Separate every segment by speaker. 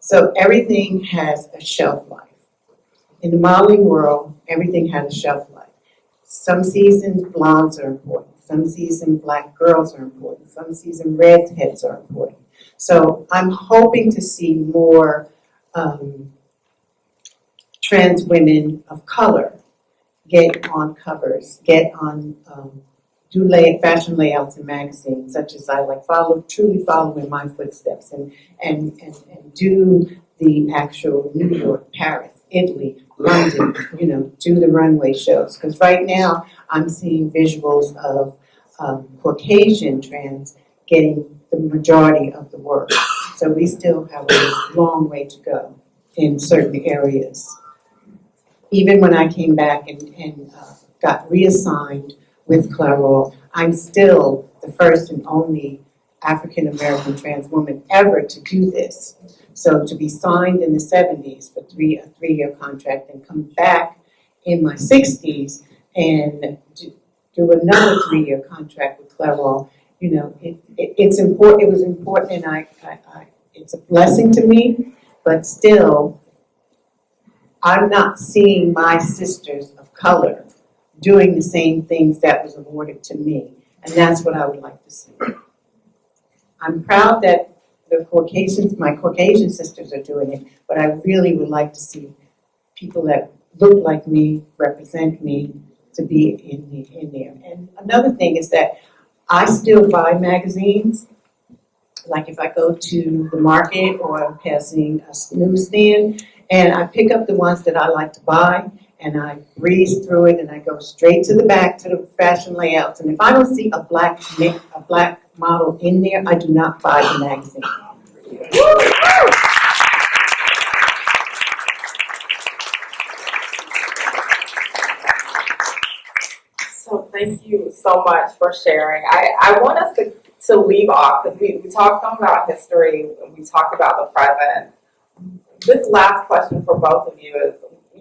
Speaker 1: So everything has a shelf life. In the modeling world, everything has a shelf life. Some seasons blondes are important. Some season black girls are important. Some season redheads are important. So I'm hoping to see more trans women of color get on covers, get on do fashion layouts in magazines, such as I like truly follow in my footsteps and do the actual New York, Paris, Italy, London, do the runway shows. Because right now I'm seeing visuals of Caucasian trans getting the majority of the work. So we still have a long way to go in certain areas. Even when I came back and got reassigned with Clairol, I'm still the first and only African American trans woman ever to do this. So to be signed in the 70s for a three-year contract and come back in my 60s and do another 3-year contract with Clairol, it's important. It was important, and it's a blessing to me. But still, I'm not seeing my sisters of color doing the same things that was awarded to me, and that's what I would like to see. I'm proud that my Caucasian sisters are doing it, but I really would like to see people that look like me, represent me, to be in there. And another thing is that I still buy magazines. Like if I go to the market or I'm passing a newsstand, and I pick up the ones that I like to buy, and I breeze through it, and I go straight to the back to the fashion layouts. And if I don't see a black model in there, I do not buy the magazine.
Speaker 2: So thank you so much for sharing. I want us to leave off, because we talked some about history, and we talked about the present. This last question for both of you is,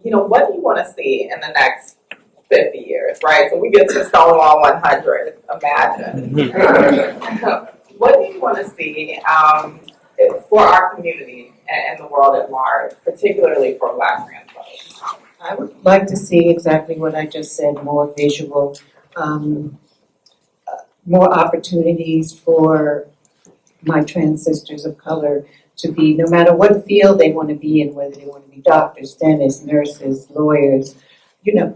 Speaker 2: what do you want to see in the next 50 years, right? So we get to Stonewall 100, imagine. What do you want to see for our community and the world at large, particularly for Black trans folks?
Speaker 1: I would like to see exactly what I just said, more visual, more opportunities for my trans sisters of color to be, no matter what field they want to be in, whether they want to be doctors, dentists, nurses, lawyers,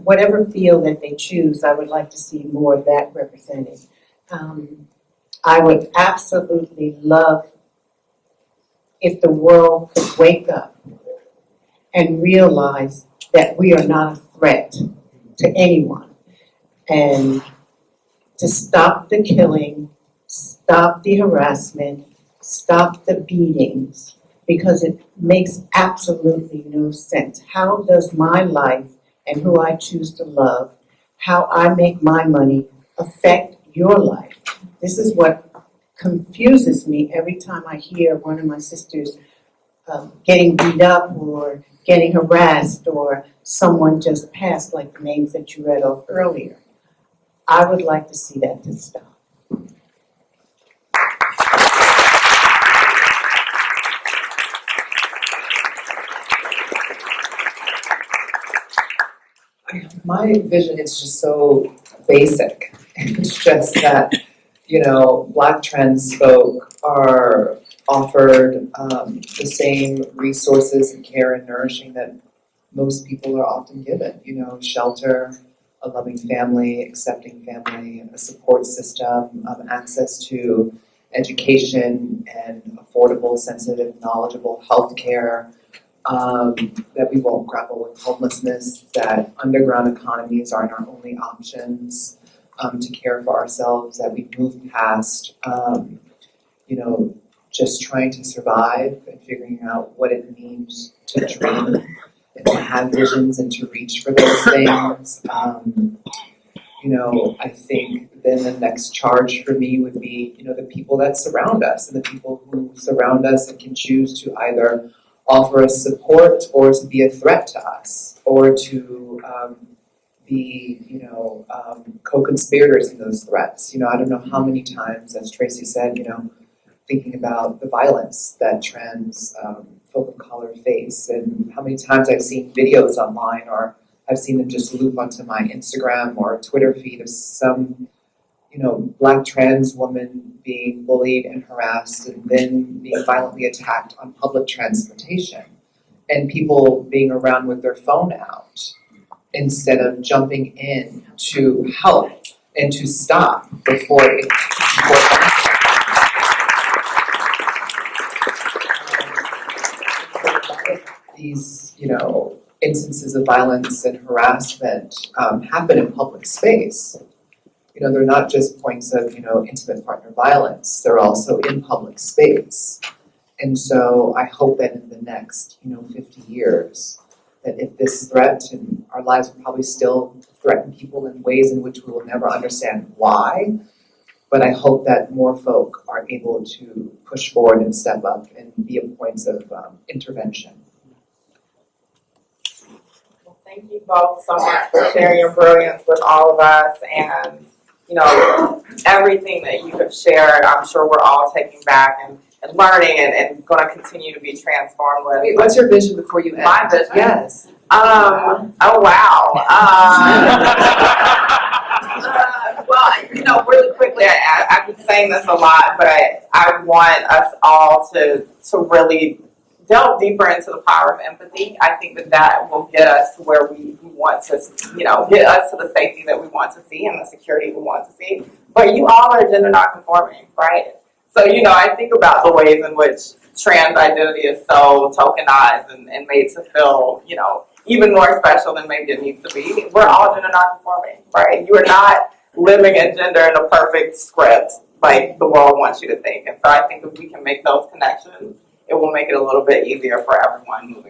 Speaker 1: whatever field that they choose, I would like to see more of that represented. I would absolutely love if the world could wake up and realize that we are not a threat to anyone, and to stop the killing, stop the harassment, stop the beatings, because it makes absolutely no sense. How does my life and who I choose to love, how I make my money, affect your life? This is what confuses me every time I hear one of my sisters getting beat up or getting harassed, or someone just passed, like the names that you read off earlier. I would like to see that to stop.
Speaker 3: My vision is just so basic. It's just that, Black trans folk are offered the same resources and care and nourishing that most people are often given. Shelter, a loving family, accepting family, a support system, access to education and affordable, sensitive, knowledgeable healthcare. That we won't grapple with homelessness, that underground economies aren't our only options to care for ourselves, that we move past, just trying to survive and figuring out what it means to dream and to have visions and to reach for those things. I think then the next charge for me would be, the people that surround us, and the people who surround us and can choose to either offer us support or to be a threat to us, or to be, co-conspirators in those threats. I don't know how many times, as Tracey said, thinking about the violence that trans folk of color face, and how many times I've seen videos online, or I've seen them just loop onto my Instagram or Twitter feed of some, Black trans woman being bullied and harassed and then being violently attacked on public transportation, and people being around with their phone out instead of jumping in to help and to stop before it these, instances of violence and harassment happen in public space. They're not just points of, intimate partner violence, they're also in public space. And so I hope that in the next, 50 years, that if this threat, and our lives will probably still threaten people in ways in which we will never understand why, but I hope that more folk are able to push forward and step up and be points of intervention.
Speaker 2: Well, thank you both so much for sharing your brilliance with all of us, and everything that you have shared, I'm sure we're all taking back and learning and going to continue to be transformed with.
Speaker 3: Wait, what's your vision before you end?
Speaker 2: My vision?
Speaker 3: Yes.
Speaker 2: Oh, wow. Well, really quickly, I've been saying this a lot, but I want us all to really delve deeper into the power of empathy. I think that will get us to where we want to, get us to the safety that we want to see and the security we want to see. But you all are gender nonconforming, right? So, I think about the ways in which trans identity is so tokenized and made to feel, even more special than maybe it needs to be. We're all gender nonconforming, right? You are not living in gender in a perfect script like the world wants you to think. And so I think if we can make those connections, it will make it a little bit easier for everyone moving